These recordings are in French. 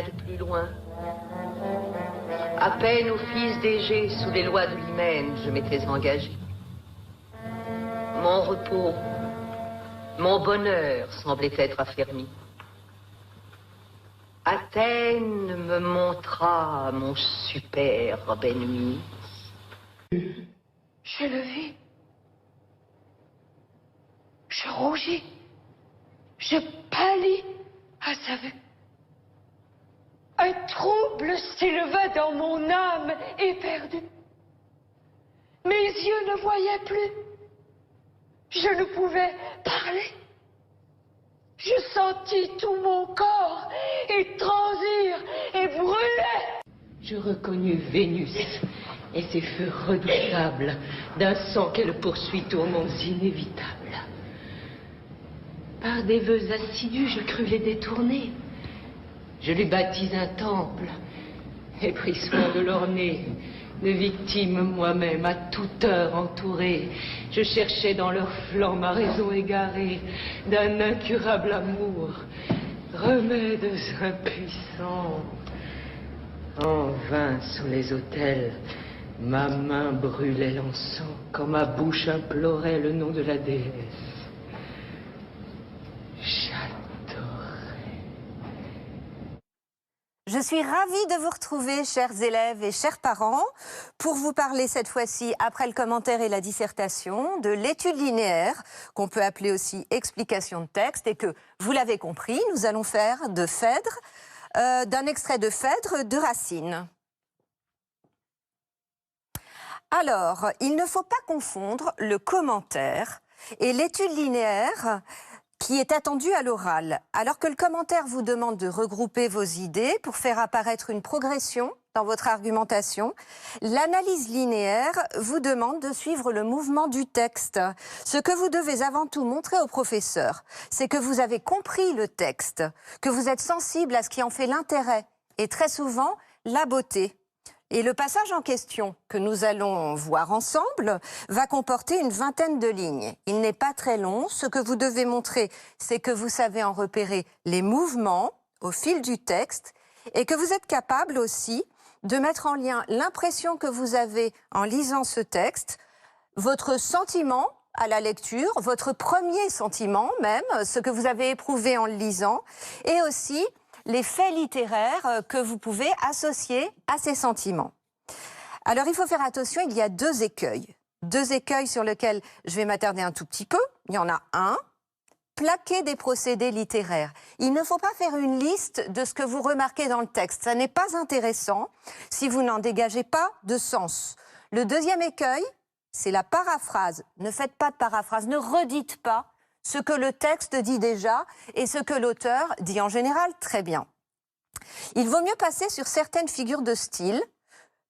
rien de plus loin. À peine au fils d'Égée, sous les lois de l'hymen, je m'étais engagé. Mon repos, mon bonheur semblaient être affermis. Athènes me montra mon superbe ennemi. Je le vis. Je rougis. Je pâlis à sa vue. Un trouble s'éleva dans mon âme éperdue. Mes yeux ne voyaient plus. Je ne pouvais parler. Je sentis tout mon corps étransir et brûler. Je reconnus Vénus et ses feux redoutables d'un sang qu'elle poursuit aux monts inévitables. Par des vœux assidus, je crus les détourner. Je lui bâtis un temple et pris soin de l'orner. De victimes moi-même, à toute heure entourée, je cherchais dans leurs flancs ma raison égarée d'un incurable amour, remèdes impuissants. En vain sous les autels, ma main brûlait l'encens quand ma bouche implorait le nom de la déesse. Je suis ravie de vous retrouver, chers élèves et chers parents, pour vous parler cette fois-ci, après le commentaire et la dissertation, de l'étude linéaire, qu'on peut appeler aussi explication de texte, et que, vous l'avez compris, nous allons faire de Phèdre, d'un extrait de Phèdre de Racine. Alors, il ne faut pas confondre le commentaire et l'étude linéaire qui est attendu à l'oral. Alors que le commentaire vous demande de regrouper vos idées pour faire apparaître une progression dans votre argumentation, l'analyse linéaire vous demande de suivre le mouvement du texte. Ce que vous devez avant tout montrer au professeur, c'est que vous avez compris le texte, que vous êtes sensible à ce qui en fait l'intérêt et très souvent la beauté. Et le passage en question que nous allons voir ensemble va comporter une vingtaine de lignes. Il n'est pas très long. Ce que vous devez montrer, c'est que vous savez en repérer les mouvements au fil du texte et que vous êtes capable aussi de mettre en lien l'impression que vous avez en lisant ce texte, votre sentiment à la lecture, votre premier sentiment même, ce que vous avez éprouvé en le lisant, et aussi les faits littéraires que vous pouvez associer à ces sentiments. Alors, il faut faire attention, il y a deux écueils. Deux écueils sur lesquels je vais m'attarder un tout petit peu. Il y en a un, plaquer des procédés littéraires. Il ne faut pas faire une liste de ce que vous remarquez dans le texte. Ça n'est pas intéressant si vous n'en dégagez pas de sens. Le deuxième écueil, c'est la paraphrase. Ne faites pas de paraphrase, ne redites pas ce que le texte dit déjà et ce que l'auteur dit en général très bien. Il vaut mieux passer sur certaines figures de style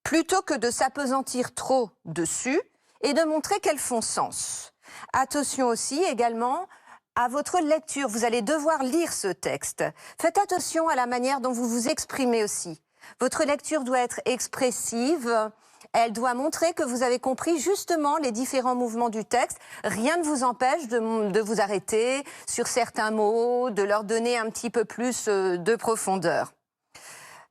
plutôt que de s'appesantir trop dessus et de montrer qu'elles font sens. Attention aussi également à votre lecture. Vous allez devoir lire ce texte. Faites attention à la manière dont vous vous exprimez aussi. Votre lecture doit être expressive. Elle doit montrer que vous avez compris justement les différents mouvements du texte. Rien ne vous empêche de vous arrêter sur certains mots, de leur donner un petit peu plus de profondeur.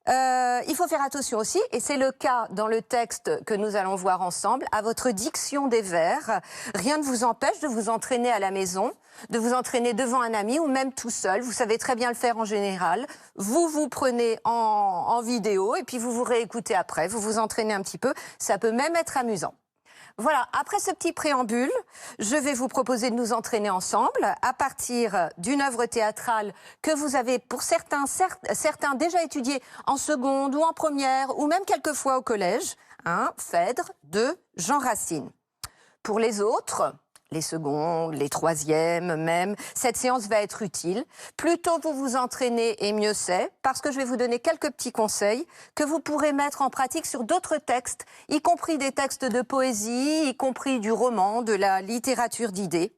Il faut faire attention aussi, et c'est le cas dans le texte que nous allons voir ensemble, à votre diction des vers. Rien ne vous empêche de vous entraîner à la maison, de vous entraîner devant un ami ou même tout seul. Vous savez très bien le faire en général. Vous vous prenez en vidéo et puis vous vous réécoutez après. Vous vous entraînez un petit peu. Ça peut même être amusant. Voilà, après ce petit préambule, je vais vous proposer de nous entraîner ensemble à partir d'une œuvre théâtrale que vous avez pour certains déjà étudiée en seconde ou en première ou même quelquefois au collège, Phèdre de Jean Racine. Pour les autres, les secondes, les troisièmes même, cette séance va être utile. Plus tôt vous vous entraînez et mieux c'est, parce que je vais vous donner quelques petits conseils que vous pourrez mettre en pratique sur d'autres textes, y compris des textes de poésie, y compris du roman, de la littérature d'idées.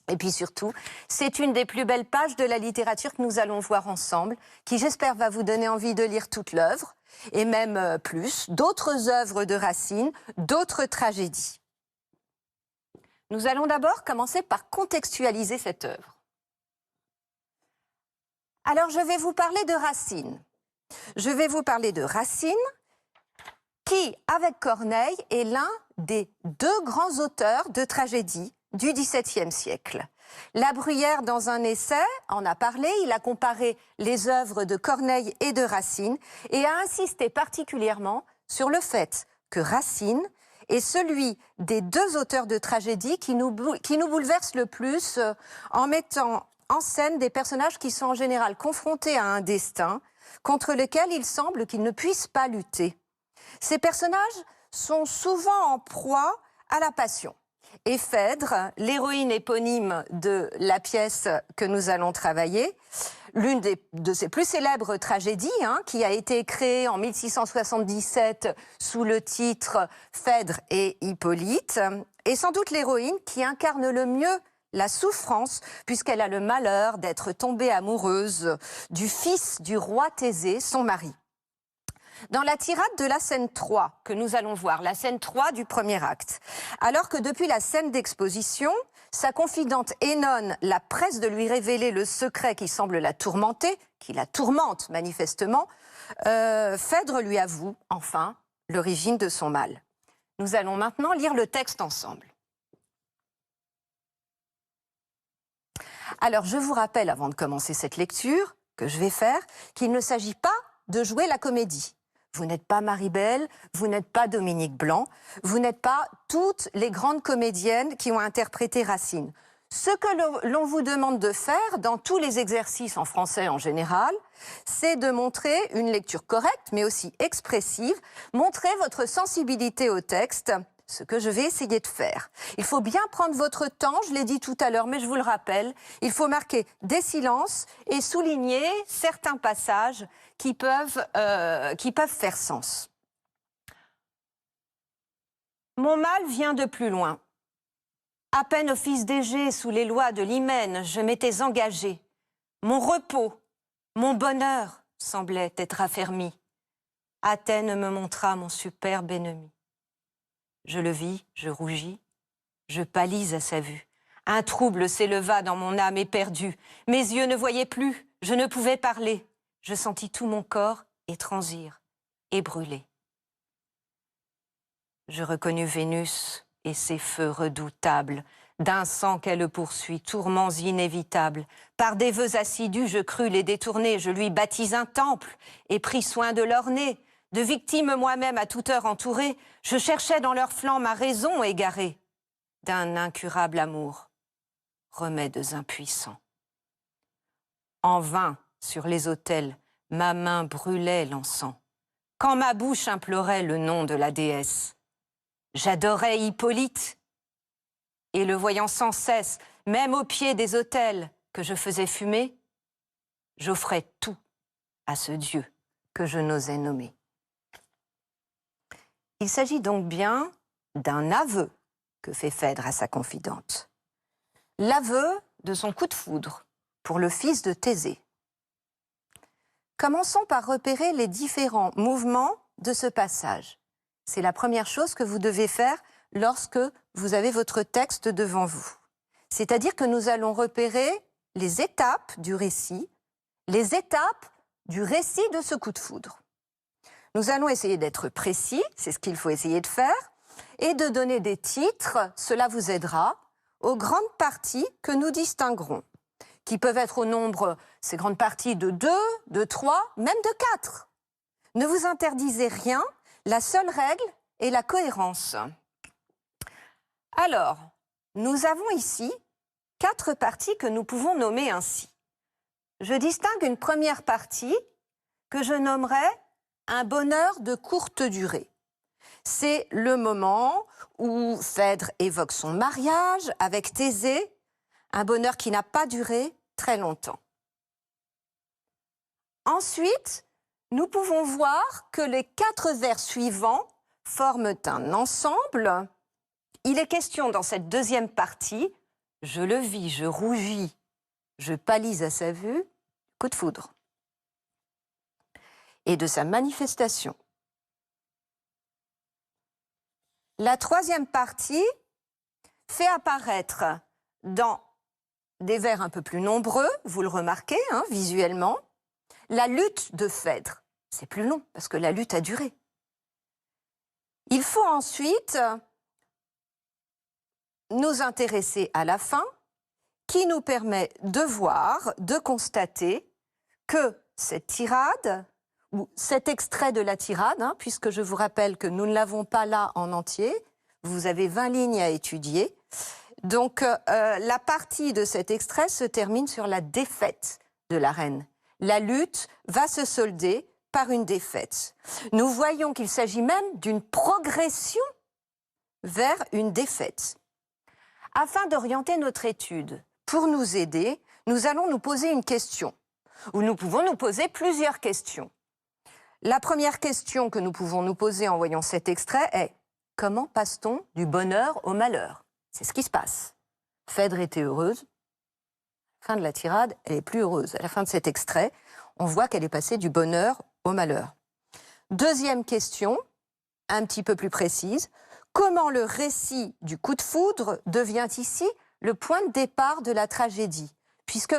Et puis surtout, c'est une des plus belles pages de la littérature que nous allons voir ensemble, qui j'espère va vous donner envie de lire toute l'œuvre, et même plus, d'autres œuvres de Racine, d'autres tragédies. Nous allons d'abord commencer par contextualiser cette œuvre. Alors, je vais vous parler de Racine. Je vais vous parler de Racine, qui, avec Corneille, est l'un des deux grands auteurs de tragédie du XVIIe siècle. La Bruyère, dans un essai, en a parlé. Il a comparé les œuvres de Corneille et de Racine et a insisté particulièrement sur le fait que Racine est celui des deux auteurs de tragédie qui nous bouleverse le plus en mettant en scène des personnages qui sont en général confrontés à un destin contre lequel il semble qu'ils ne puissent pas lutter. Ces personnages sont souvent en proie à la passion. Et Phèdre, l'héroïne éponyme de la pièce que nous allons travailler, l'une de ses plus célèbres tragédies, qui a été créée en 1677 sous le titre Phèdre et Hippolyte, est sans doute l'héroïne qui incarne le mieux la souffrance, puisqu'elle a le malheur d'être tombée amoureuse du fils du roi Thésée, son mari. Dans la tirade de la scène 3, que nous allons voir, la scène 3 du premier acte, alors que depuis la scène d'exposition, sa confidente Énone la presse de lui révéler le secret qui semble la tourmenter, qui la tourmente manifestement, Phèdre lui avoue, enfin, l'origine de son mal. Nous allons maintenant lire le texte ensemble. Alors, je vous rappelle, avant de commencer cette lecture, que je vais faire, qu'il ne s'agit pas de jouer la comédie. Vous n'êtes pas Marie-Belle, vous n'êtes pas Dominique Blanc, vous n'êtes pas toutes les grandes comédiennes qui ont interprété Racine. Ce que l'on vous demande de faire, dans tous les exercices en français en général, c'est de montrer une lecture correcte, mais aussi expressive, montrer votre sensibilité au texte, ce que je vais essayer de faire. Il faut bien prendre votre temps, je l'ai dit tout à l'heure, mais je vous le rappelle, il faut marquer des silences et souligner certains passages qui peuvent faire sens. Mon mal vient de plus loin. À peine au fils d'Égée, sous les lois de l'hymen, je m'étais engagé. Mon repos, mon bonheur semblait être affermi. Athènes me montra mon superbe ennemi. Je le vis, je rougis, je pâlis à sa vue. Un trouble s'éleva dans mon âme éperdue. Mes yeux ne voyaient plus, je ne pouvais parler. Je sentis tout mon corps étransir et brûler. Je reconnus Vénus et ses feux redoutables, d'un sang qu'elle poursuit, tourments inévitables. Par des vœux assidus, je crus les détourner, je lui bâtis un temple et pris soin de l'orner. De victimes moi-même à toute heure entourée, je cherchais dans leurs flancs ma raison égarée. D'un incurable amour, remèdes impuissants. En vain, sur les autels, ma main brûlait l'encens. Quand ma bouche implorait le nom de la déesse, j'adorais Hippolyte. Et le voyant sans cesse, même au pied des autels que je faisais fumer, j'offrais tout à ce Dieu que je n'osais nommer. Il s'agit donc bien d'un aveu que fait Phèdre à sa confidente. L'aveu de son coup de foudre pour le fils de Thésée. Commençons par repérer les différents mouvements de ce passage. C'est la première chose que vous devez faire lorsque vous avez votre texte devant vous. C'est-à-dire que nous allons repérer les étapes du récit, les étapes du récit de ce coup de foudre. Nous allons essayer d'être précis, c'est ce qu'il faut essayer de faire, et de donner des titres, cela vous aidera, aux grandes parties que nous distinguerons, qui peuvent être au nombre, ces grandes parties, de 2, de 3, même de 4. Ne vous interdisez rien, la seule règle est la cohérence. Alors, nous avons ici 4 parties que nous pouvons nommer ainsi. Je distingue une première partie que je nommerai un bonheur de courte durée. C'est le moment où Phèdre évoque son mariage avec Thésée, un bonheur qui n'a pas duré très longtemps. Ensuite, nous pouvons voir que les 4 vers suivants forment un ensemble. Il est question dans cette deuxième partie, je le vis, je rougis, je pâlis à sa vue, coup de foudre. Et de sa manifestation. La troisième partie fait apparaître dans des vers un peu plus nombreux, vous le remarquez visuellement, la lutte de Phèdre. c'est plus long parce que la lutte a duré. Il faut ensuite nous intéresser à la fin, qui nous permet de voir, de constater que cette tirade, ou cet extrait de la tirade, puisque je vous rappelle que nous ne l'avons pas là en entier, vous avez 20 lignes à étudier, donc la partie de cet extrait se termine sur la défaite de la reine. La lutte va se solder par une défaite. Nous voyons qu'il s'agit même d'une progression vers une défaite. Afin d'orienter notre étude, pour nous aider, nous allons nous poser une question, ou nous pouvons nous poser plusieurs questions. La première question que nous pouvons nous poser en voyant cet extrait est « Comment passe-t-on du bonheur au malheur ?» C'est ce qui se passe. Phèdre était heureuse. Fin de la tirade, elle est plus heureuse. À la fin de cet extrait, on voit qu'elle est passée du bonheur au malheur. Deuxième question, un petit peu plus précise. Comment le récit du coup de foudre devient ici le point de départ de la tragédie, puisque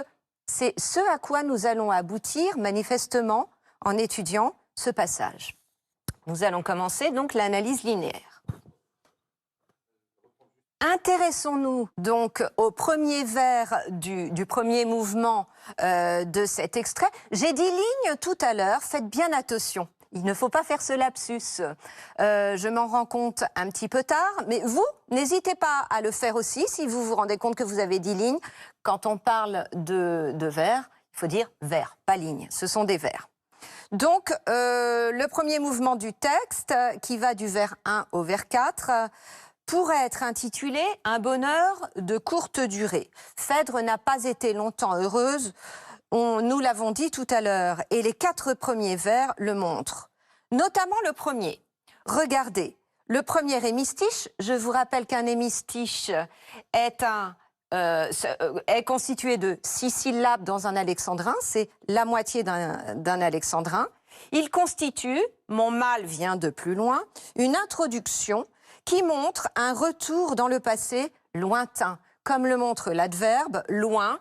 c'est ce à quoi nous allons aboutir manifestement en étudiant ce passage. Nous allons commencer donc l'analyse linéaire. Intéressons-nous donc au premier vers du premier mouvement de cet extrait. J'ai dit ligne tout à l'heure, faites bien attention. Il ne faut pas faire ce lapsus. Je m'en rends compte un petit peu tard, mais vous, n'hésitez pas à le faire aussi si vous vous rendez compte que vous avez 10 lignes. Quand on parle de vers, il faut dire vers, pas ligne. Ce sont des vers. Donc, le premier mouvement du texte, qui va du vers 1 au vers 4, pourrait être intitulé « Un bonheur de courte durée ». Phèdre n'a pas été longtemps heureuse. Nous l'avons dit tout à l'heure, et les 4 premiers vers le montrent. Notamment le premier. Regardez, le premier hémistiche, je vous rappelle qu'un hémistiche est constitué de 6 syllabes dans un alexandrin, c'est la moitié d'un alexandrin. Il constitue, mon mal vient de plus loin, une introduction qui montre un retour dans le passé lointain, comme le montre l'adverbe « loin »,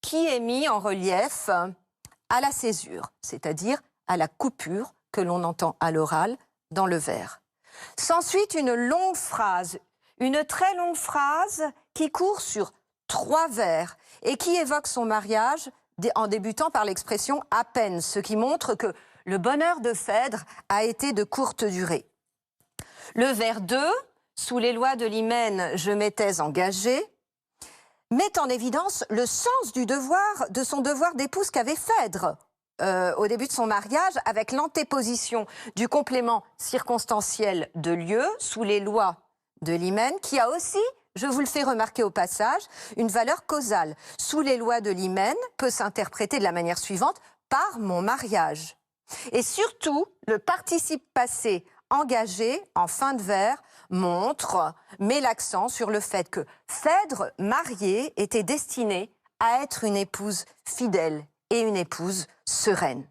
qui est mis en relief à la césure, c'est-à-dire à la coupure que l'on entend à l'oral dans le vers. S'ensuit une longue phrase, une très longue phrase qui court sur 3 vers et qui évoque son mariage en débutant par l'expression « à peine », ce qui montre que le bonheur de Phèdre a été de courte durée. Le vers 2, « Sous les lois de l'hymen, je m'étais engagé », met en évidence le sens de son devoir d'épouse qu'avait Phèdre au début de son mariage, avec l'antéposition du complément circonstanciel de lieu, sous les lois de l'hymen, qui a aussi, je vous le fais remarquer au passage, une valeur causale. Sous les lois de l'hymen peut s'interpréter de la manière suivante, par mon mariage. Et surtout, le participe passé engagé en fin de vers met l'accent sur le fait que Phèdre, mariée, était destinée à être une épouse fidèle et une épouse sereine.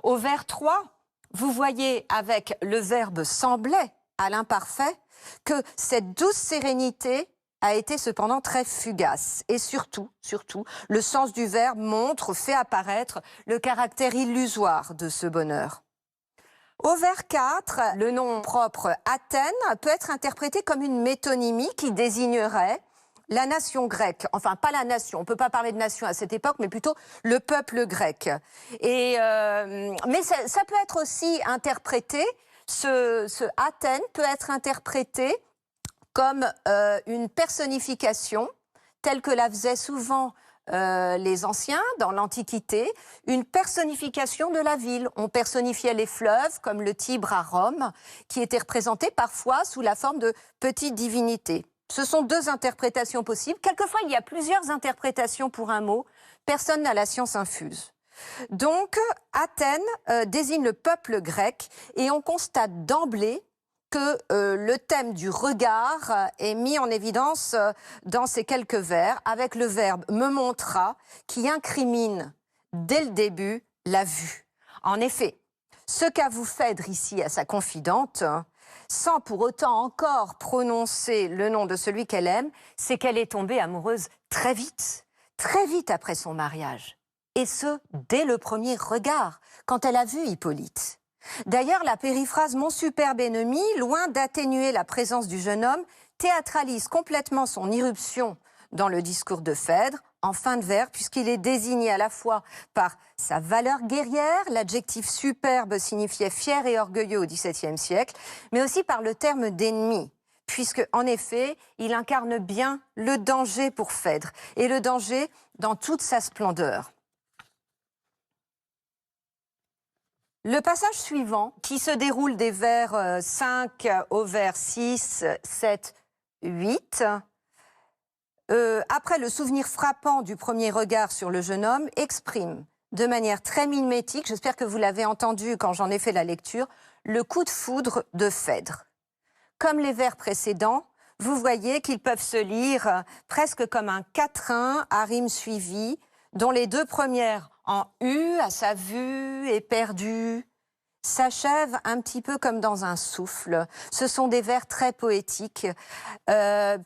Au vers 3, vous voyez avec le verbe « semblait » à l'imparfait que cette douce sérénité a été cependant très fugace. Et surtout, le sens du verbe fait apparaître le caractère illusoire de ce bonheur. Au vers 4, le nom propre Athènes peut être interprété comme une métonymie qui désignerait la nation grecque. Enfin, pas la nation, on ne peut pas parler de nation à cette époque, mais plutôt le peuple grec. Mais ça peut être aussi interprété, ce Athènes peut être interprété comme une personnification, telle que la faisaient souvent les anciens, dans l'Antiquité, une personnification de la ville. On personnifiait les fleuves, comme le Tibre à Rome, qui étaient représentés parfois sous la forme de petites divinités. Ce sont 2 interprétations possibles. Quelquefois, il y a plusieurs interprétations pour un mot. Personne n'a la science infuse. Donc, Athènes désigne le peuple grec, et on constate d'emblée que le thème du regard est mis en évidence dans ces quelques vers, avec le verbe « me montra » qui incrimine dès le début la vue. En effet, ce qu'avoue Phèdre ici à sa confidente, sans pour autant encore prononcer le nom de celui qu'elle aime, c'est qu'elle est tombée amoureuse très vite après son mariage. et ce, dès le premier regard, quand elle a vu Hippolyte. D'ailleurs, la périphrase « Mon superbe ennemi », loin d'atténuer la présence du jeune homme, théâtralise complètement son irruption dans le discours de Phèdre, en fin de vers, puisqu'il est désigné à la fois par sa valeur guerrière, l'adjectif superbe signifiait fier et orgueilleux au XVIIe siècle, mais aussi par le terme d'ennemi, puisque, en effet, il incarne bien le danger pour Phèdre, et le danger dans toute sa splendeur. Le passage suivant, qui se déroule des vers 5 au vers 6, 7, 8, après le souvenir frappant du premier regard sur le jeune homme, exprime de manière très mimétique, j'espère que vous l'avez entendu quand j'en ai fait la lecture, le coup de foudre de Phèdre. Comme les vers précédents, vous voyez qu'ils peuvent se lire presque comme un quatrain à rime suivie, dont les deux premières en U, à sa vue, éperdue, s'achèvent un petit peu comme dans un souffle. Ce sont des vers très poétiques,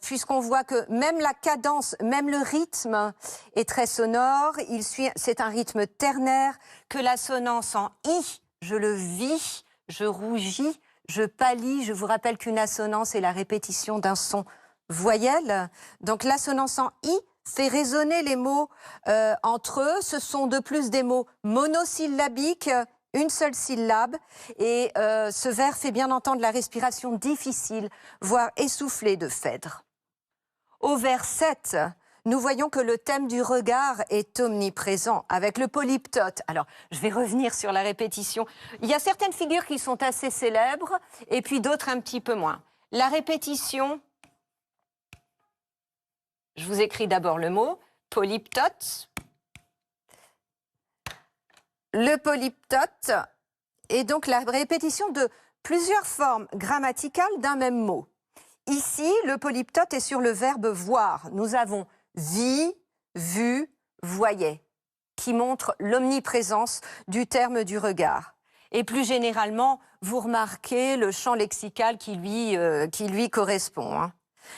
puisqu'on voit que même la cadence, même le rythme est très sonore. C'est un rythme ternaire, que l'assonance en I, je le vis, je rougis, je pâlis. Je vous rappelle qu'une assonance est la répétition d'un son voyelle. Donc l'assonance en I fait résonner les mots entre eux. Ce sont de plus des mots monosyllabiques, une seule syllabe, et ce vers fait bien entendre la respiration difficile, voire essoufflée de Phèdre. Au vers 7, nous voyons que le thème du regard est omniprésent, avec le polyptote. Alors, je vais revenir sur la répétition. Il y a certaines figures qui sont assez célèbres, et puis d'autres un petit peu moins. La répétition, je vous écris d'abord le mot, polyptote. Le polyptote est donc la répétition de plusieurs formes grammaticales d'un même mot. Ici, le polyptote est sur le verbe voir. Nous avons vit, vu, voyait, qui montre l'omniprésence du terme du regard. Et plus généralement, vous remarquez le champ lexical qui lui correspond, hein.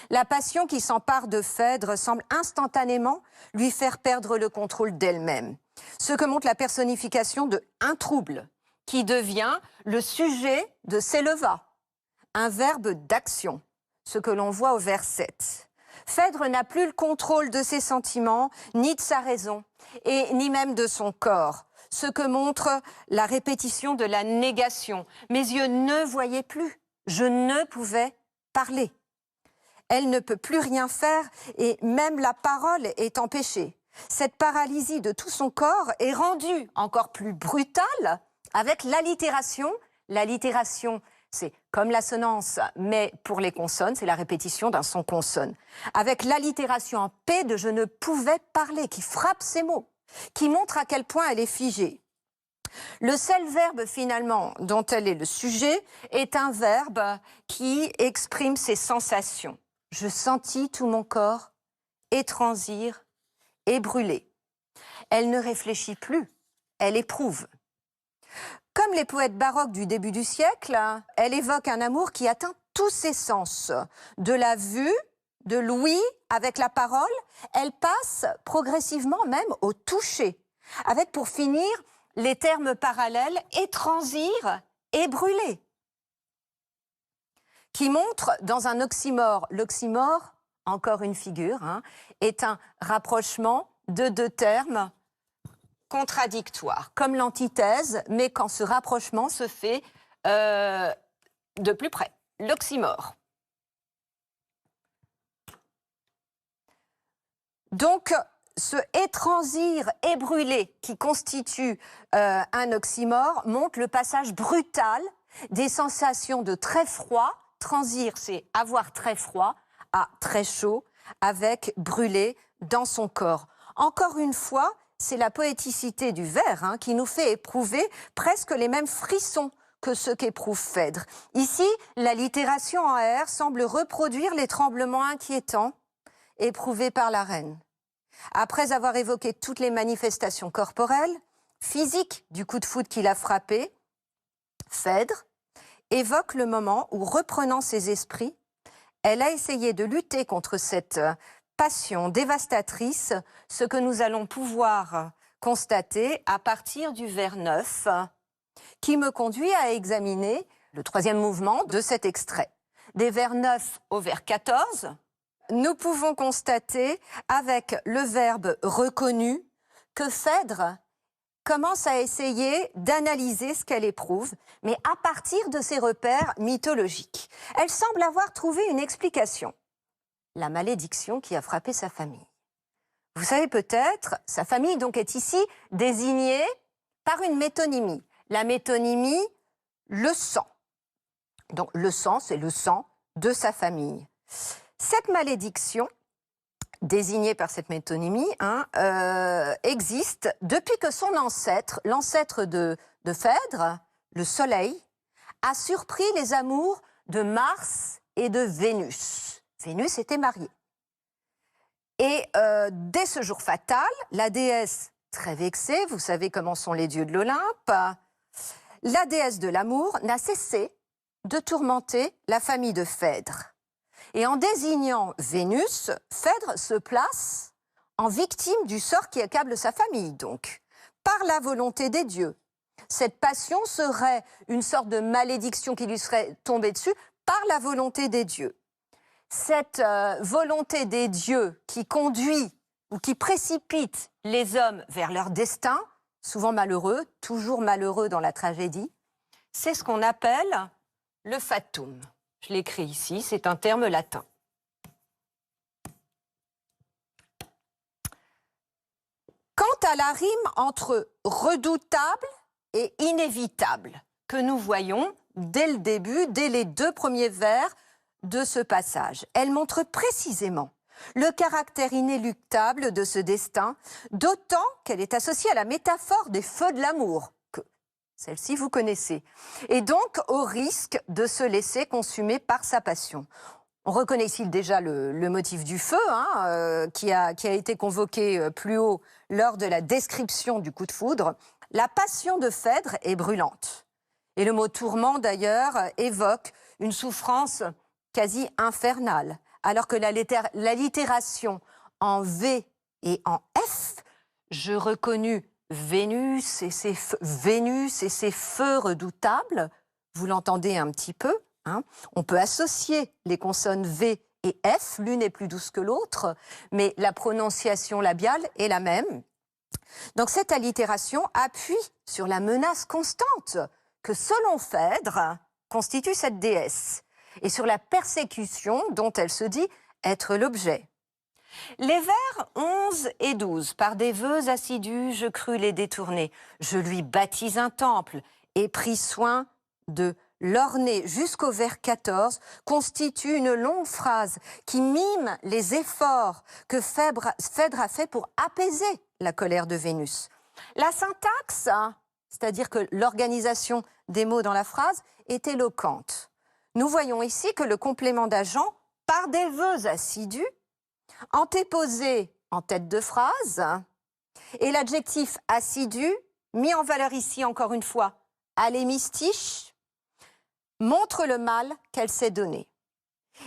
La passion qui s'empare de Phèdre semble instantanément lui faire perdre le contrôle d'elle-même. Ce que montre la personnification de un trouble, qui devient le sujet de s'éleva, un verbe d'action, ce que l'on voit au vers 7. Phèdre n'a plus le contrôle de ses sentiments, ni de sa raison, et ni même de son corps, ce que montre la répétition de la négation. Mes yeux ne voyaient plus, je ne pouvais parler. Elle ne peut plus rien faire et même la parole est empêchée. Cette paralysie de tout son corps est rendue encore plus brutale avec l'allitération. L'allitération, c'est comme l'assonance, mais pour les consonnes, c'est la répétition d'un son consonne. Avec l'allitération en P de « je ne pouvais parler » qui frappe ces mots, qui montre à quel point elle est figée. Le seul verbe finalement dont elle est le sujet est un verbe qui exprime ses sensations. Je sentis tout mon corps étransir et brûler. Elle ne réfléchit plus, elle éprouve. Comme les poètes baroques du début du siècle, elle évoque un amour qui atteint tous ses sens. De la vue, de l'ouïe, avec la parole, elle passe progressivement même au toucher, avec pour finir les termes parallèles étransir et brûler, qui montre dans un oxymore, l'oxymore, encore une figure, hein, est un rapprochement de deux termes contradictoires, comme l'antithèse, mais quand ce rapprochement se fait de plus près, l'oxymore. Donc, ce étransir et brûler qui constitue un oxymore montre le passage brutal des sensations de très froid. Transir, c'est avoir très froid, à très chaud, avec brûler dans son corps. Encore une fois, c'est la poéticité du vers hein, qui nous fait éprouver presque les mêmes frissons que ceux qu'éprouve Phèdre. Ici, l'allitération en R semble reproduire les tremblements inquiétants éprouvés par la reine. Après avoir évoqué toutes les manifestations corporelles, physiques du coup de foudre qui l'a frappé, Phèdre évoque le moment où, reprenant ses esprits, elle a essayé de lutter contre cette passion dévastatrice, ce que nous allons pouvoir constatée à partir du vers 9, qui me conduit à examiner le troisième mouvement de cet extrait. Des vers 9 au vers 14, nous pouvons constater, avec le verbe reconnu, que Phèdre commence à essayer d'analyser ce qu'elle éprouve, mais à partir de ses repères mythologiques. Elle semble avoir trouvé une explication. La malédiction qui a frappé sa famille. Vous savez peut-être, sa famille donc est ici désignée par une métonymie. La métonymie, le sang. Donc le sang, c'est le sang de sa famille. Cette malédiction, désignée par cette métonymie, existe depuis que son ancêtre, l'ancêtre de Phèdre, le Soleil, a surpris les amours de Mars et de Vénus. Vénus était mariée. Et dès ce jour fatal, la déesse, très vexée, vous savez comment sont les dieux de l'Olympe, la déesse de l'amour n'a cessé de tourmenter la famille de Phèdre. Et en désignant Vénus, Phèdre se place en victime du sort qui accable sa famille, donc, par la volonté des dieux. Cette passion serait une sorte de malédiction qui lui serait tombée dessus par la volonté des dieux. Cette volonté des dieux qui conduit ou qui précipite les hommes vers leur destin, souvent malheureux, toujours malheureux dans la tragédie, c'est ce qu'on appelle le fatum. Je l'écris ici, c'est un terme latin. Quant à la rime entre redoutable et inévitable, que nous voyons dès le début, dès les deux premiers vers de ce passage, elle montre précisément le caractère inéluctable de ce destin, d'autant qu'elle est associée à la métaphore des feux de l'amour, que celle-ci vous connaissez, et donc au risque de se laisser consumer par sa passion. On reconnaît ici déjà le motif du feu, qui a été convoqué plus haut lors de la description du coup de foudre. La passion de Phèdre est brûlante. Et le mot tourment, d'ailleurs, évoque une souffrance quasi infernale, alors que l'allitération en V et en F, je reconnus Vénus et ses feux redoutables, vous l'entendez un petit peu, on peut associer les consonnes V et F, l'une est plus douce que l'autre, mais la prononciation labiale est la même. Donc cette allitération appuie sur la menace constante que, selon Phèdre, constitue cette déesse, et sur la persécution dont elle se dit être l'objet. Les vers 11 et 12, par des vœux assidus, je crus les détourner. Je lui baptise un temple et pris soin de l'orner jusqu'au vers 14, constituent une longue phrase qui mime les efforts que Phèdre a fait pour apaiser la colère de Vénus. La syntaxe, c'est-à-dire que l'organisation des mots dans la phrase, est éloquente. Nous voyons ici que le complément d'agent, par des vœux assidus, antéposé en tête de phrase, et l'adjectif assidu, mis en valeur ici encore une fois à l'hémistiche, montre le mal qu'elle s'est donné.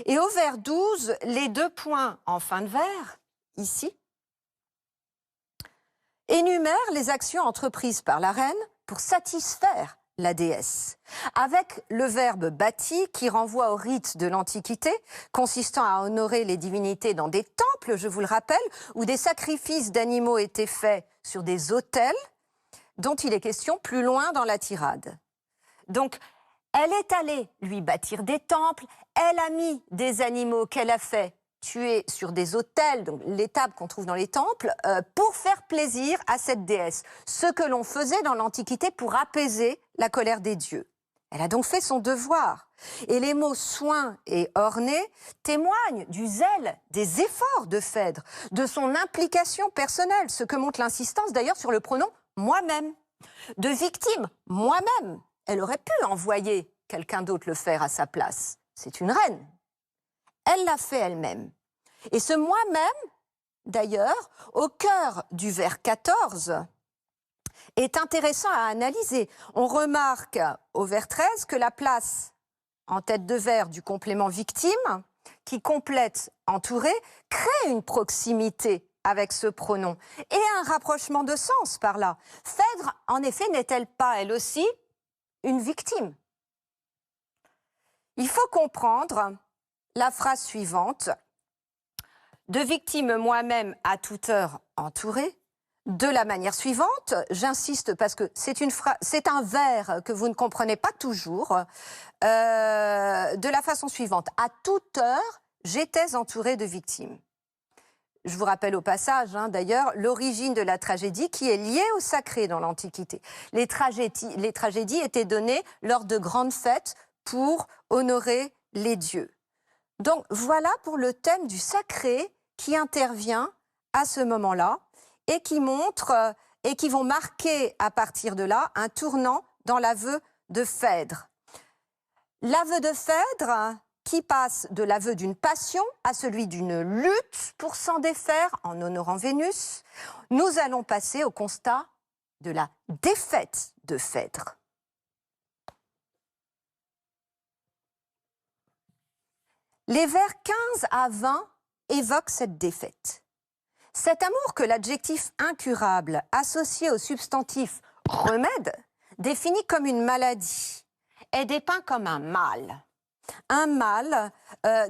Et au vers 12, les deux points en fin de vers, ici, énumèrent les actions entreprises par la reine pour satisfaire la déesse, avec le verbe bâti qui renvoie au rite de l'Antiquité, consistant à honorer les divinités dans des temples, je vous le rappelle, où des sacrifices d'animaux étaient faits sur des autels, dont il est question plus loin dans la tirade. Donc, elle est allée lui bâtir des temples, elle a mis des animaux qu'elle a fait tuer sur des autels, donc l'étable qu'on trouve dans les temples, pour faire plaisir à cette déesse. Ce que l'on faisait dans l'Antiquité pour apaiser la colère des dieux. Elle a donc fait son devoir. Et les mots soin et orné témoignent du zèle, des efforts de Phèdre, de son implication personnelle, ce que montre l'insistance d'ailleurs sur le pronom moi-même. De victime, moi-même. Elle aurait pu envoyer quelqu'un d'autre le faire à sa place. C'est une reine. Elle l'a fait elle-même. Et ce moi-même, d'ailleurs, au cœur du vers 14, est intéressant à analyser. On remarque au vers 13 que la place en tête de vers du complément victime, qui complète entouré, crée une proximité avec ce pronom et un rapprochement de sens par là. Phèdre, en effet, n'est-elle pas, elle aussi, une victime? Il faut comprendre la phrase suivante. De victime moi-même à toute heure entourée, de la manière suivante, j'insiste parce que c'est un vers que vous ne comprenez pas toujours, de la façon suivante. À toute heure, j'étais entourée de victimes. Je vous rappelle au passage, d'ailleurs, l'origine de la tragédie qui est liée au sacré dans l'Antiquité. Les tragédies étaient données lors de grandes fêtes pour honorer les dieux. Donc voilà pour le thème du sacré qui intervient à ce moment-là et qui montre et qui vont marquer à partir de là un tournant dans l'aveu de Phèdre. L'aveu de Phèdre qui passe de l'aveu d'une passion à celui d'une lutte pour s'en défaire en honorant Vénus. Nous allons passer au constat de la défaite de Phèdre. Les vers 15 à 20 évoquent cette défaite. Cet amour que l'adjectif incurable associé au substantif remède définit comme une maladie est dépeint comme un mal. Un mal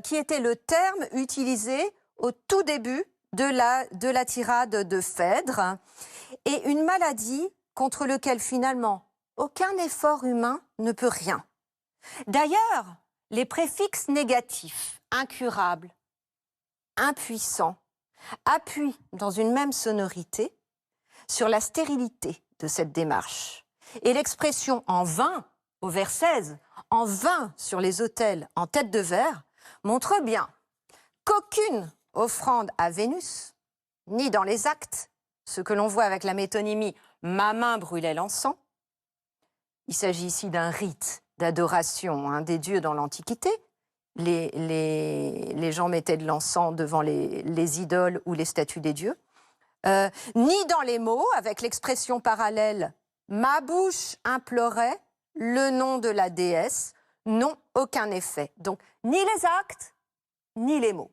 qui était le terme utilisé au tout début de la tirade de Phèdre et une maladie contre laquelle finalement aucun effort humain ne peut rien. D'ailleurs, les préfixes négatifs, incurable, impuissant, appuient dans une même sonorité sur la stérilité de cette démarche. Et l'expression en vain, au vers 16, en vain sur les autels en tête de verre, montre bien qu'aucune offrande à Vénus, ni dans les actes, ce que l'on voit avec la métonymie « ma main brûlait l'encens », il s'agit ici d'un rite d'adoration des dieux dans l'Antiquité. Les gens mettaient de l'encens devant les idoles ou les statues des dieux. Ni dans les mots, avec l'expression parallèle « ma bouche implorait le nom de la déesse », n'ont aucun effet. Donc, ni les actes, ni les mots.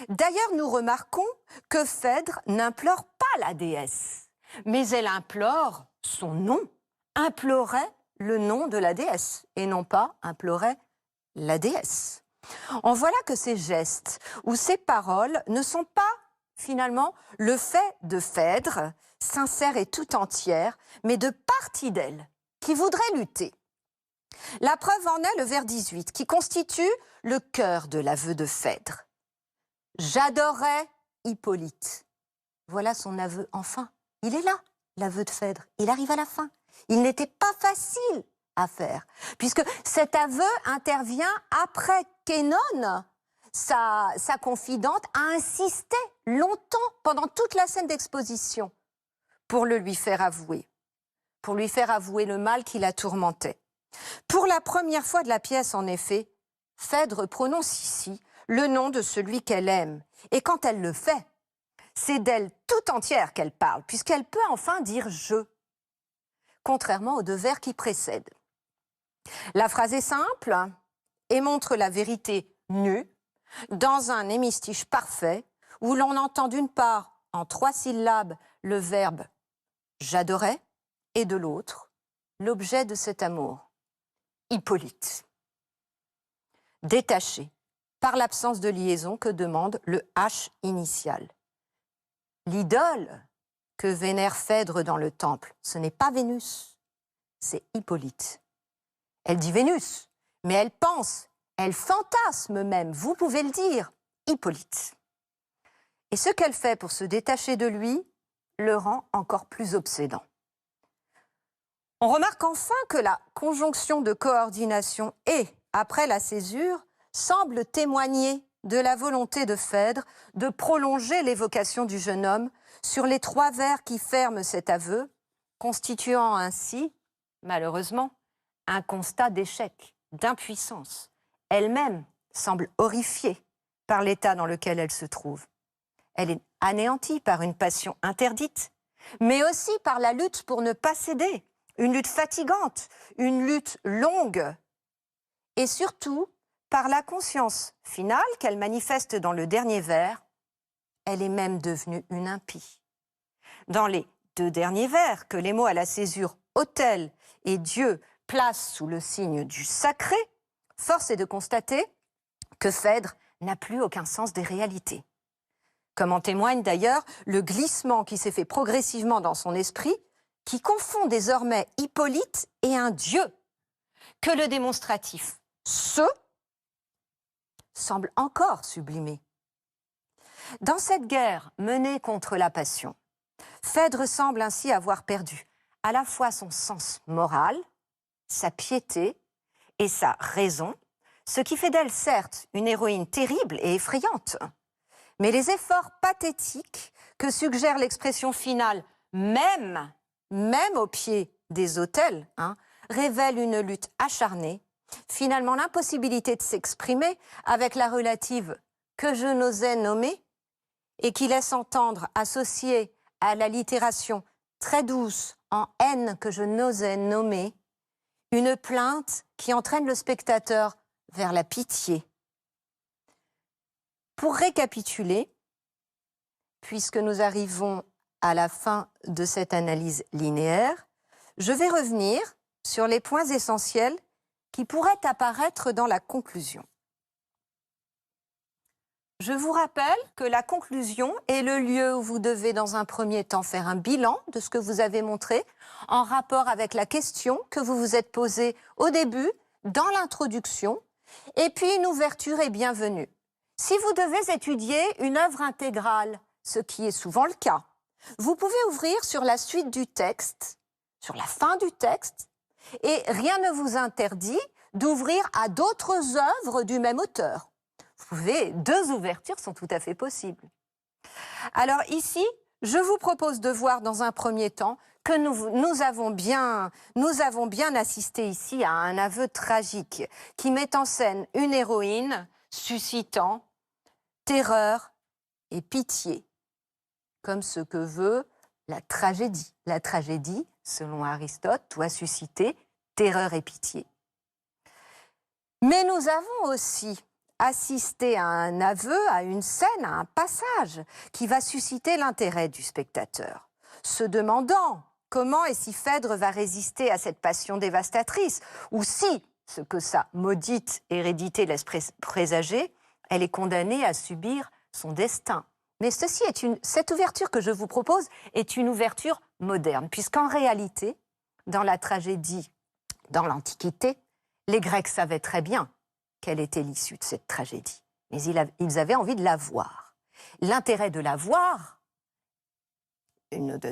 D'ailleurs, nous remarquons que Phèdre n'implore pas la déesse, mais elle implore son nom, implorait le nom de la déesse, et non pas implorait la déesse. En voilà que ces gestes ou ces paroles ne sont pas, finalement, le fait de Phèdre, sincère et tout entière, mais de partie d'elle, qui voudrait lutter. La preuve en est le vers 18, qui constitue le cœur de l'aveu de Phèdre. « J'adorais Hippolyte ». Voilà son aveu enfin. Il est là, l'aveu de Phèdre. Il arrive à la fin. Il n'était pas facile à faire, puisque cet aveu intervient après qu'Énone, sa confidente, a insisté longtemps, pendant toute la scène d'exposition, pour le lui faire avouer le mal qui la tourmentait. Pour la première fois de la pièce, en effet, Phèdre prononce ici le nom de celui qu'elle aime. Et quand elle le fait, c'est d'elle tout entière qu'elle parle, puisqu'elle peut enfin dire « je », contrairement aux deux vers qui précèdent. La phrase est simple et montre la vérité nue dans un hémistiche parfait où l'on entend d'une part en 3 syllabes le verbe « j'adorais » et de l'autre l'objet de cet amour, Hippolyte. Détaché par l'absence de liaison que demande le H initial. L'idole que vénère Phèdre dans le temple, ce n'est pas Vénus, c'est Hippolyte. Elle dit Vénus, mais elle pense, elle fantasme même, vous pouvez le dire, Hippolyte. Et ce qu'elle fait pour se détacher de lui le rend encore plus obsédant. On remarque enfin que la conjonction de coordination et après la césure semble témoigner de la volonté de Phèdre de prolonger l'évocation du jeune homme sur les 3 vers qui ferment cet aveu, constituant ainsi, malheureusement, un constat d'échec, d'impuissance. Elle-même semble horrifiée par l'état dans lequel elle se trouve. Elle est anéantie par une passion interdite, mais aussi par la lutte pour ne pas céder, une lutte fatigante, une lutte longue, et surtout par la conscience finale qu'elle manifeste dans le dernier vers, elle est même devenue une impie. Dans les 2 derniers vers, que les mots à la césure « autel » et « Dieu » placent sous le signe du sacré, force est de constater que Phèdre n'a plus aucun sens des réalités. Comme en témoigne d'ailleurs le glissement qui s'est fait progressivement dans son esprit, qui confond désormais Hippolyte et un dieu, que le démonstratif « ce » semble encore sublimé. Dans cette guerre menée contre la passion, Phèdre semble ainsi avoir perdu à la fois son sens moral, sa piété et sa raison, ce qui fait d'elle certes une héroïne terrible et effrayante. Mais les efforts pathétiques que suggère l'expression finale « même au pied des autels », révèlent une lutte acharnée, finalement l'impossibilité de s'exprimer avec la relative « que je n'osais nommer » et qui laisse entendre, associée à l'allitération très douce en « haine que je n'osais nommer », une plainte qui entraîne le spectateur vers la pitié. Pour récapituler, puisque nous arrivons à la fin de cette analyse linéaire, je vais revenir sur les points essentiels qui pourraient apparaître dans la conclusion. Je vous rappelle que la conclusion est le lieu où vous devez dans un premier temps faire un bilan de ce que vous avez montré en rapport avec la question que vous vous êtes posée au début, dans l'introduction, et puis une ouverture est bienvenue. Si vous devez étudier une œuvre intégrale, ce qui est souvent le cas, vous pouvez ouvrir sur la suite du texte, sur la fin du texte, et rien ne vous interdit d'ouvrir à d'autres œuvres du même auteur. Deux ouvertures sont tout à fait possibles. Alors ici, je vous propose de voir dans un premier temps que nous avons bien assisté ici à un aveu tragique qui met en scène une héroïne suscitant terreur et pitié, comme ce que veut la tragédie. La tragédie, selon Aristote, doit susciter terreur et pitié. Mais nous avons aussi assisté à un aveu, à une scène, à un passage qui va susciter l'intérêt du spectateur, se demandant comment et si Phèdre va résister à cette passion dévastatrice, ou si, ce que sa maudite hérédité laisse présager, elle est condamnée à subir son destin. Mais cette ouverture que je vous propose est une ouverture moderne, puisqu'en réalité, dans la tragédie, dans l'Antiquité, les Grecs savaient très bien quelle était l'issue de cette tragédie. Mais ils avaient envie de la voir. L'intérêt de la voir,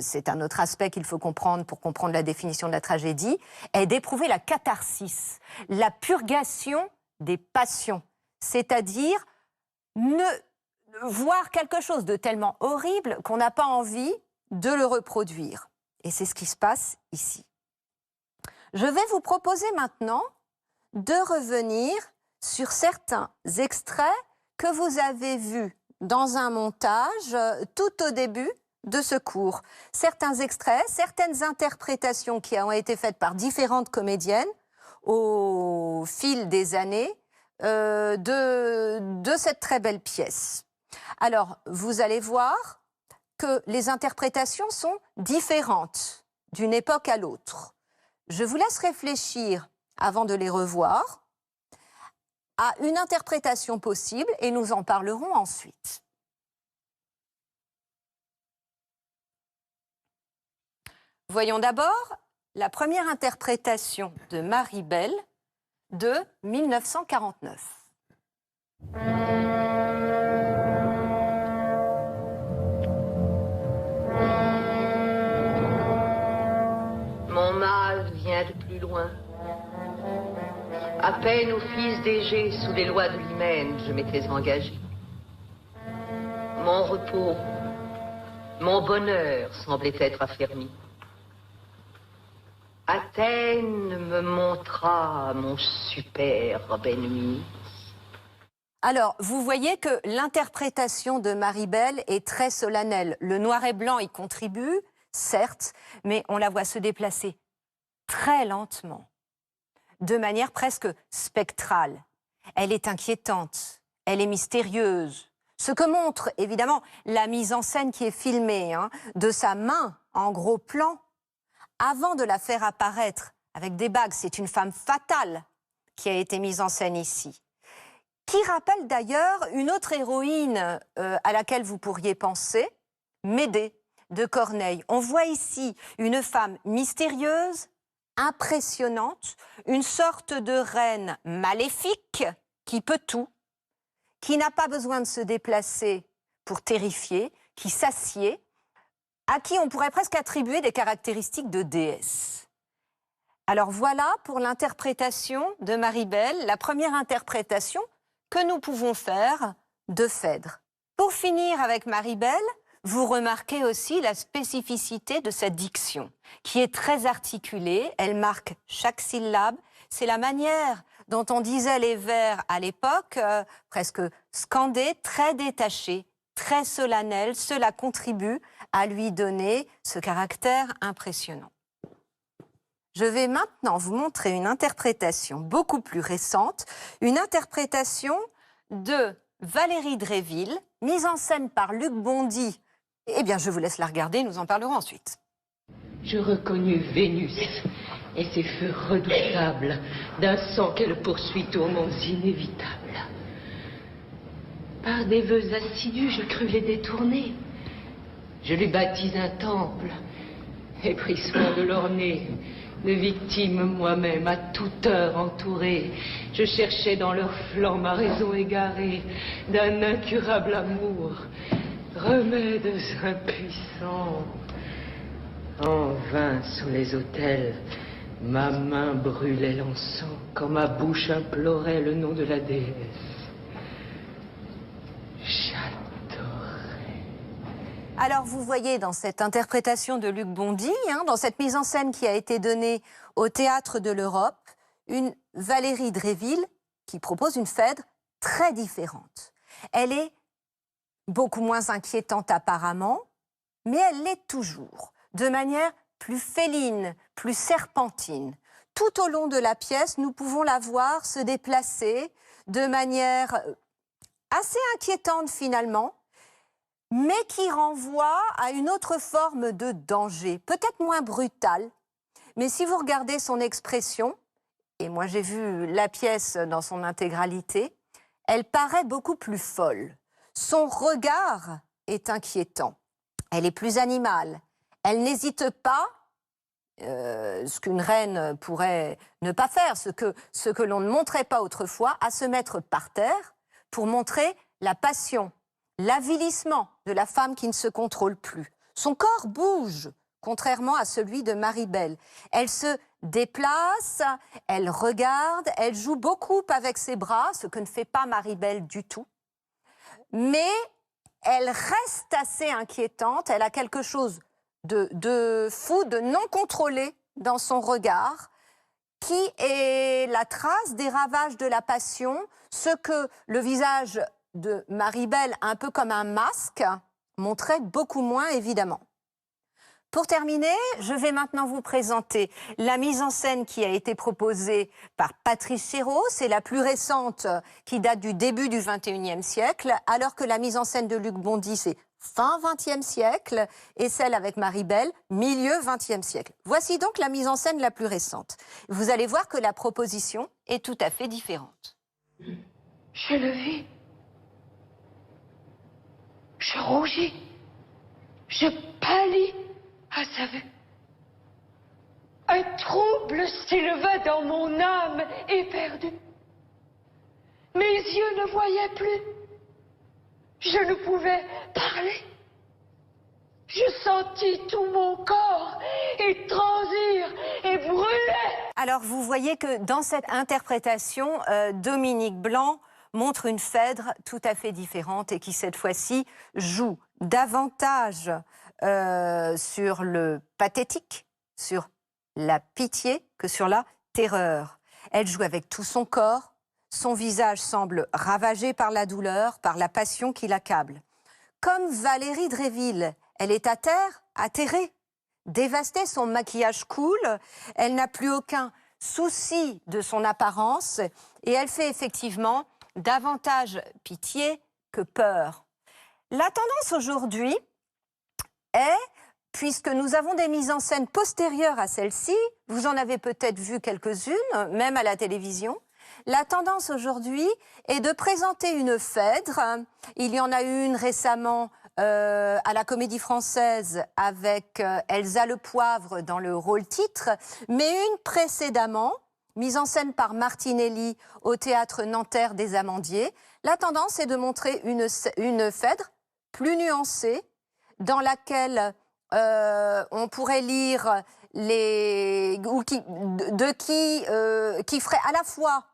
c'est un autre aspect qu'il faut comprendre pour comprendre la définition de la tragédie, est d'éprouver la catharsis, la purgation des passions, c'est-à-dire voir quelque chose de tellement horrible qu'on n'a pas envie de le reproduire. Et c'est ce qui se passe ici. Je vais vous proposer maintenant de revenir sur certains extraits que vous avez vus dans un montage tout au début de ce cours. Certains extraits, certaines interprétations qui ont été faites par différentes comédiennes au fil des années de cette très belle pièce. Alors, vous allez voir que les interprétations sont différentes d'une époque à l'autre. Je vous laisse réfléchir avant de les revoir à une interprétation possible et nous en parlerons ensuite. Voyons d'abord la première interprétation de Maribel de 1949. Mon mal vient de plus loin. À peine au fils d'Égée, sous les lois de l'hymen, je m'étais engagé. Mon repos, mon bonheur semblait être affermi. Athènes me montra mon superbe ennemi. Alors, vous voyez que l'interprétation de Maribel est très solennelle. Le noir et blanc y contribue, certes, mais on la voit se déplacer très lentement, de manière presque spectrale. Elle est inquiétante, elle est mystérieuse, Ce que montre évidemment la mise en scène qui est filmée, hein, de sa main en gros plan, avant de la faire apparaître avec des bagues. C'est une femme fatale qui a été mise en scène ici. Qui rappelle d'ailleurs une autre héroïne à laquelle vous pourriez penser, Médée de Corneille. On voit ici une femme mystérieuse, impressionnante, une sorte de reine maléfique qui peut tout, qui n'a pas besoin de se déplacer pour terrifier, qui s'assied, à qui on pourrait presque attribuer des caractéristiques de déesse. Alors voilà pour l'interprétation de Maribel, la première interprétation que nous pouvons faire de Phèdre. Pour finir avec Maribel, vous remarquez aussi la spécificité de sa diction, qui est très articulée, elle marque chaque syllabe. C'est la manière dont on disait les vers à l'époque, presque scandés, très détachés, très solennels. Cela contribue à lui donner ce caractère impressionnant. Je vais maintenant vous montrer une interprétation beaucoup plus récente, une interprétation de Valérie Dréville, mise en scène par Luc Bondy. Eh bien, je vous laisse la regarder, nous en parlerons ensuite. Je reconnus Vénus et ses feux redoutables d'un sang qu'elle poursuit aux mondes inévitables. Par des vœux assidus, je crus les détourner. Je lui bâtis un temple et pris soin de l'orner. De victimes moi-même, à toute heure entourée, je cherchais dans leurs flancs ma raison égarée d'un incurable amour, remèdes impuissants. En vain sous les autels, ma main brûlait l'encens quand ma bouche implorait le nom de la déesse. Alors vous voyez dans cette interprétation de Luc Bondy, hein, dans cette mise en scène qui a été donnée au Théâtre de l'Europe, une Valérie Dréville qui propose une Phèdre très différente. Elle est beaucoup moins inquiétante apparemment, mais elle l'est toujours, de manière plus féline, plus serpentine. Tout au long de la pièce, nous pouvons la voir se déplacer de manière assez inquiétante finalement, mais qui renvoie à une autre forme de danger, peut-être moins brutale. Mais si vous regardez son expression, et moi j'ai vu la pièce dans son intégralité, elle paraît beaucoup plus folle. Son regard est inquiétant. Elle est plus animale. Elle n'hésite pas, ce qu'une reine pourrait ne pas faire, ce que l'on ne montrait pas autrefois, à se mettre par terre pour montrer la passion, l'avilissement de la femme qui ne se contrôle plus. Son corps bouge, contrairement à celui de Maribel. Elle se déplace, elle regarde, elle joue beaucoup avec ses bras, ce que ne fait pas Maribel du tout. Mais elle reste assez inquiétante, elle a quelque chose de fou, de non contrôlé dans son regard, qui est la trace des ravages de la passion, ce que le visage de Maribel, un peu comme un masque, montrait beaucoup moins évidemment. Pour terminer, je vais maintenant vous présenter la mise en scène qui a été proposée par Patrice Chéreau. C'est la plus récente qui date du début du XXIe siècle, alors que la mise en scène de Luc Bondy, c'est fin XXe siècle, et celle avec Maribel, milieu XXe siècle. Voici donc la mise en scène la plus récente. Vous allez voir que la proposition est tout à fait différente. Je le vis. Je rougis. Je pâlis à sa vue. Un trouble s'éleva dans mon âme éperdue. Mes yeux ne voyaient plus. Je ne pouvais parler. Je sentis tout mon corps étransir et brûler. Alors vous voyez que dans cette interprétation, Dominique Blanc montre une Phèdre tout à fait différente et qui cette fois-ci joue davantage sur le pathétique, sur la pitié que sur la terreur. Elle joue avec tout son corps, son visage semble ravagé par la douleur, par la passion qui l'accable. Comme Valérie Dréville, elle est à terre, atterrée, dévastée, son maquillage coule, elle n'a plus aucun souci de son apparence et elle fait effectivement davantage pitié que peur. La tendance aujourd'hui est, puisque nous avons des mises en scène postérieures à celle-ci, vous en avez peut-être vu quelques-unes, même à la télévision, la tendance aujourd'hui est de présenter une Phèdre. Il y en a eu une récemment à la Comédie Française avec Elsa Le Poivre dans le rôle titre, mais une précédemment, mise en scène par Martinelli au Théâtre Nanterre des Amandiers. La tendance est de montrer une Phèdre plus nuancée, dans laquelle on pourrait lire qui ferait à la fois,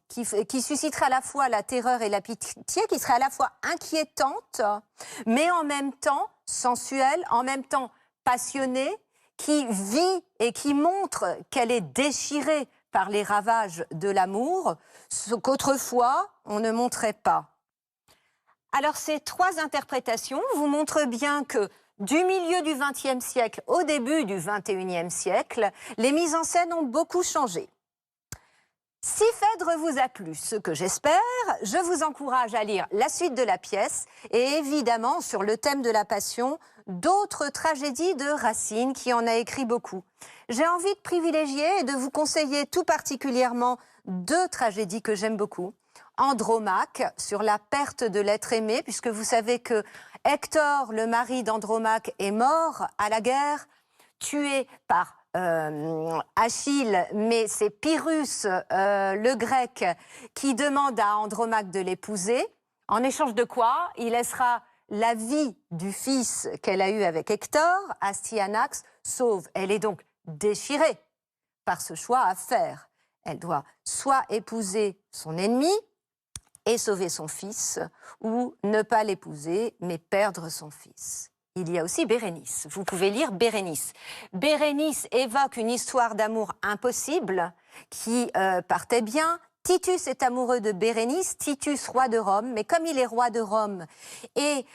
qui susciterait à la fois la terreur et la pitié, qui serait à la fois inquiétante, mais en même temps sensuelle, en même temps passionnée, qui vit et qui montre qu'elle est déchirée par les ravages de l'amour, ce qu'autrefois on ne montrait pas. Alors ces trois interprétations vous montrent bien que du milieu du XXe siècle au début du XXIe siècle, les mises en scène ont beaucoup changé. Si Phèdre vous a plu, ce que j'espère, je vous encourage à lire la suite de la pièce et évidemment sur le thème de la passion, d'autres tragédies de Racine qui en a écrit beaucoup. J'ai envie de privilégier et de vous conseiller tout particulièrement deux tragédies que j'aime beaucoup. Andromaque, sur la perte de l'être aimé, puisque vous savez que Hector, le mari d'Andromaque, est mort à la guerre, tué par Achille, mais c'est Pyrrhus, le grec, qui demande à Andromaque de l'épouser, en échange de quoi il laissera la vie du fils qu'elle a eu avec Hector, Astyanax, sauve. Elle est donc déchirée par ce choix à faire. Elle doit soit épouser son ennemi et sauver son fils, ou ne pas l'épouser, mais perdre son fils. Il y a aussi Bérénice. Vous pouvez lire Bérénice. Bérénice évoque une histoire d'amour impossible qui partait bien. Titus est amoureux de Bérénice, Titus roi de Rome, mais comme il est roi de Rome et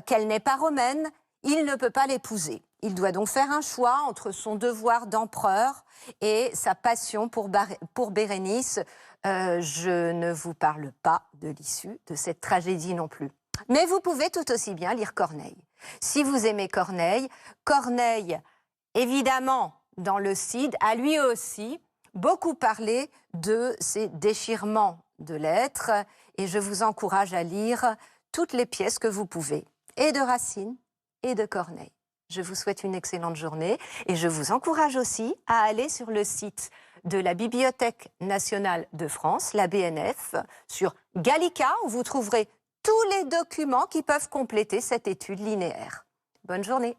qu'elle n'est pas romaine, il ne peut pas l'épouser. Il doit donc faire un choix entre son devoir d'empereur et sa passion pour Bérénice. Je ne vous parle pas de l'issue de cette tragédie non plus. Mais vous pouvez tout aussi bien lire Corneille. Si vous aimez Corneille, Corneille, évidemment, dans le Cid, a lui aussi beaucoup parlé de ces déchirements de l'être. Et je vous encourage à lire toutes les pièces que vous pouvez, et de Racine et de Corneille. Je vous souhaite une excellente journée et je vous encourage aussi à aller sur le site de la Bibliothèque nationale de France, la BNF, sur Gallica, où vous trouverez tous les documents qui peuvent compléter cette étude linéaire. Bonne journée.